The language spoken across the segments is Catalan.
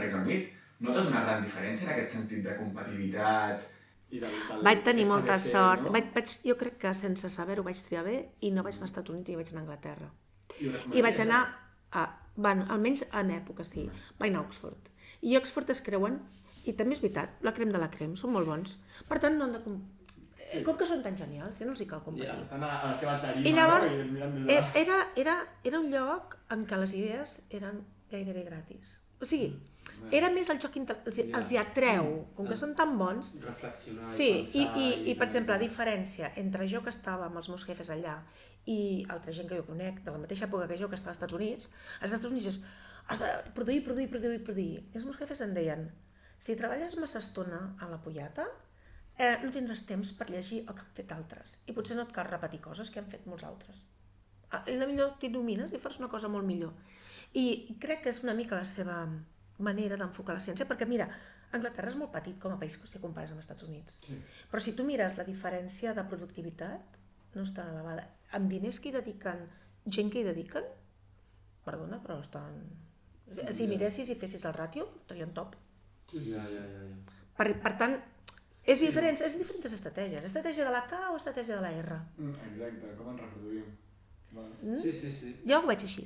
Regne Unit, notes una gran diferència en aquest sentit de competitivitat? Vaig tenir molta sort. Jo crec que sense saber-ho vaig triar bé i no vaig anar als Estats Units i vaig anar a Anglaterra. I vaig anar almenys en època, sí. Vaig anar a Oxford. I Oxford es creuen, i també és veritat, la crem de la crem, són molt bons. Per tant, no han de... Com que són tan genials, no els hi cal competir. Estan a la seva tarima. I llavors, era un lloc en què les idees eren gairebé gratis. O sigui, era més el joc els hi atreu, com que són tan bons. Reflexionar sí, i per exemple, la diferència entre jo que estava amb els meus jefes allà i altra gent que jo conec, de la mateixa època que jo que estava als Estats Units, als Estats Units és, has de produir. I els meus jefes em deien, si treballes massa estona a la pollata, no tindràs temps per llegir el que han fet altres i potser no et cal repetir coses que han fet molts altres. I millor t'il·lumines i fas una cosa molt millor. I crec que és una mica la seva manera d'enfocar la ciència, perquè mira, Anglaterra és molt petit com a país si compares amb els Estats Units, però si tu mires la diferència de productivitat no és tan elevada. Amb diners que hi dediquen, gent que hi dediquen, perdona, però estan... Si miressis i fessis el ràtio, estarien top. Per tant, és diferents estratègies. Estratègia de la K o estratègia de la R. Exacte, com ens reproduïm. Sí. Jo ho veig així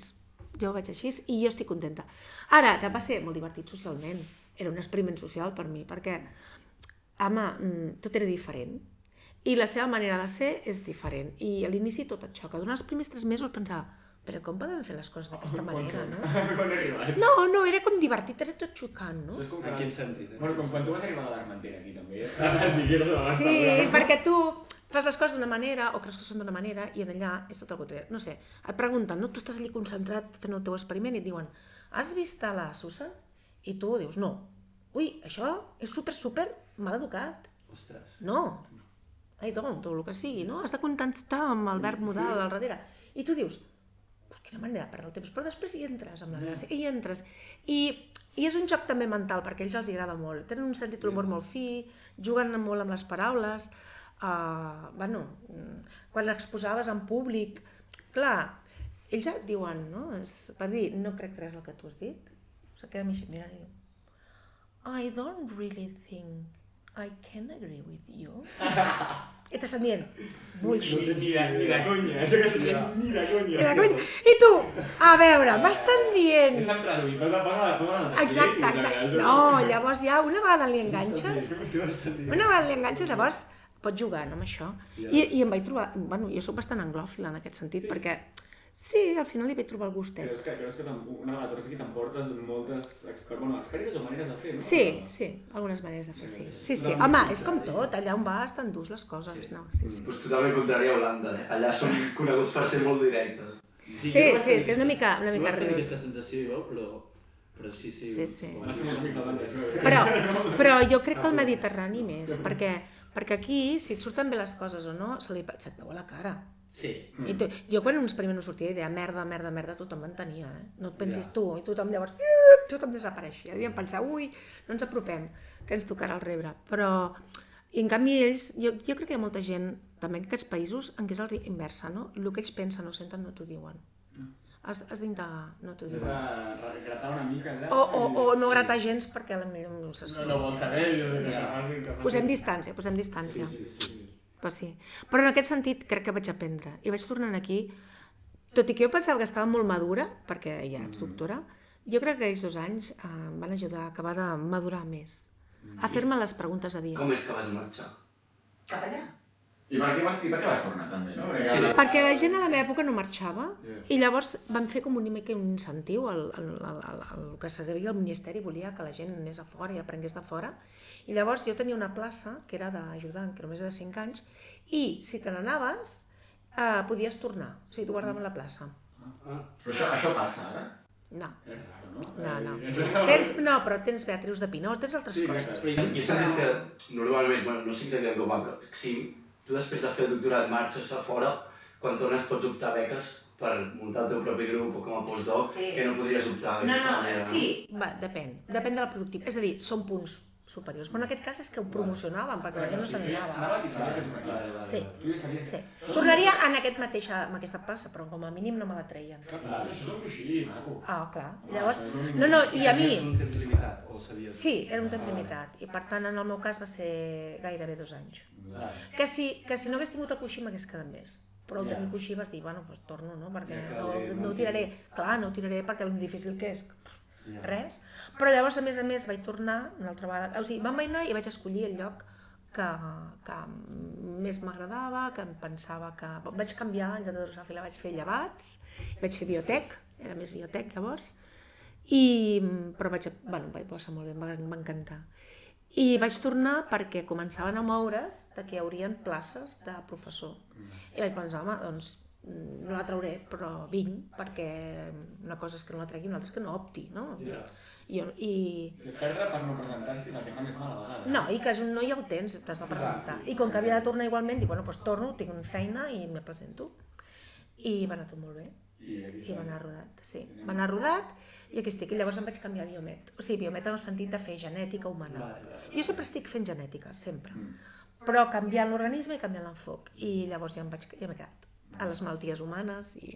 i jo estic contenta. Ara, que va ser molt divertit socialment, era un experiment social per mi, perquè, home, tot era diferent i la seva manera de ser és diferent. I a l'inici tot et xoca. Durant els primers 3 mesos pensava, però com poden fer les coses d'aquesta manera, no? Quan arribats? No, era com divertit, era tot xocant, no? En quin sentit? Bueno, com quan tu vas arribar de l'Armentera aquí, també. Sí, perquè tu fas les coses d'una manera o creus que són d'una manera i en allà és tot el contrari. No sé, et pregunten, no? Tu estàs allí concentrat fent el teu experiment i et diuen, has vist a la Susan? I tu dius, no. Ui, això és super mal educat. Ostres. No. I don't, o el que sigui, no? Has de contestar amb el verb modal al darrere. I tu dius, pues quina manera de perdre el temps, però després hi entres amb la gràcia, i hi entres. I és un joc també mental, perquè a ells els agrada molt. Tenen un sentit d'humor molt fi, juguen molt amb les paraules. Quan exposaves en públic, clar, ells ja et diuen, no? Per dir, no crec res el que tu has dit. Se queda així mirant i diu, I don't really think I can agree with you. I t'estan dient, bullshit. Ni de conya, això que sí, ni de conya. I tu, a veure, m'estan dient... Deixa'm traduir, posa Exacte. No, llavors ja una vegada li enganxes, llavors pots jugar amb això. I em vaig trobar... Bueno, jo soc bastant anglòfila en aquest sentit, perquè sí, al final li vaig trobar el gustet. Creus que una vegada tornes aquí t'emportes moltes experiències o maneres de fer, no? Sí, algunes maneres de fer, sí. Home, és com tot, allà on vas estan durs les coses, no? Sí. Pues totalment contrari a Holanda, allà són coneguts per ser molt directes. Sí, és una mica No vaig tenir rude. aquesta sensació jo, però sí. Sí. Però Però jo crec que el Mediterrani més, perquè aquí, si et surten bé les coses o no, se't veu a la cara. Sí. Jo quan un experiment no sortia i deia merda, tothom m'entenia, no et pensis tu, i tothom llavors desapareixia, devien pensar, ui, no ens apropem, que ens tocarà el rebre, però, i en canvi ells, jo crec que hi ha molta gent, també en aquests països, en què és l'inversa, no? El que ells pensen o senten no t'ho diuen. Has d'indagar, no t'ho diuen. Has de gratar una mica allà. O no gratar gens perquè no vol saber. Posem distància. Sí. Però en aquest sentit crec que vaig aprendre i vaig tornant aquí, tot i que jo pensava que estava molt madura, perquè ja ets doctora, jo crec que aquells 2 anys em van ajudar a acabar de madurar més, a fer-me les preguntes a dia. Com és que vas marxar? Cap allà? I per què vas tornar també, no? Perquè la gent a la meva època no marxava i llavors van fer com un incentiu, el que servia el Ministeri volia que la gent anés a fora i aprengués de fora, i llavors jo tenia una plaça que era d'ajudant, que només era de 5 anys, i si te n'anaves podies tornar, o sigui, tu guardaves la plaça. Però això passa ara? No. És raro, no? No, però tens Beatrius de Pinós, tens altres coses. Jo he sentit que normalment, no sé exactament com va, però si tu després de fer el doctorat marxes a fora, quan tornes pots optar beques per muntar el teu propi grup o com a postdoc, que no podries optar d'aquesta manera. Sí, depèn de la productivitat. És a dir, són punts superiors. Però en aquest cas és que ho promocionàvem, perquè la gent no se n'anava. Anaves i sabies que tornaries. Sí. Tu ja sabies Sí. que... Tornaria en aquesta plaça, però com a mínim no me la treien. Clar, però això és un coixí maco. Clar. Llavors, no, i a mi... És un temps limitat, o sabies? Sí, era un temps limitat. I per tant, en el meu cas va ser gairebé 2 anys. Ah, Que si no hagués tingut el coixí m'hagués quedat més. Però al tenir el coixí vas dir, bueno, doncs torno, no? Perquè no ho tiraré. Clar, no ho tiraré perquè el difícil que és, res. Però llavors, a més, vaig tornar una altra vegada. O sigui, vam anar i vaig escollir el lloc que més m'agradava, que em pensava que... Vaig canviar, en lloc de drosòfila vaig fer llevats, vaig fer biotec, era més biotec llavors, però vaig passar molt bé, em va encantar. I vaig tornar perquè començaven a moure's que hi haurien places de professor. I vaig pensar, home, doncs no la trauré, però vinc, perquè una cosa és que no la tregui, una altra és que no opti, no? Perdre per no presentar-s'hi és el que fa més mal a vegades. No, i que no hi ha el temps, t'has de presentar. I com que havia de tornar igualment, dic, bueno, doncs torno, tinc una feina i me presento. I va anar tot molt bé. I va anar rodat, sí. Va anar rodat i aquí estic. I llavors em vaig canviar a biomet. O sigui, biomet en el sentit de fer genètica humana. Jo sempre estic fent genètica, sempre. Però canviant l'organisme i canviant l'enfoc. I llavors ja m'he quedat a les malalties humanes i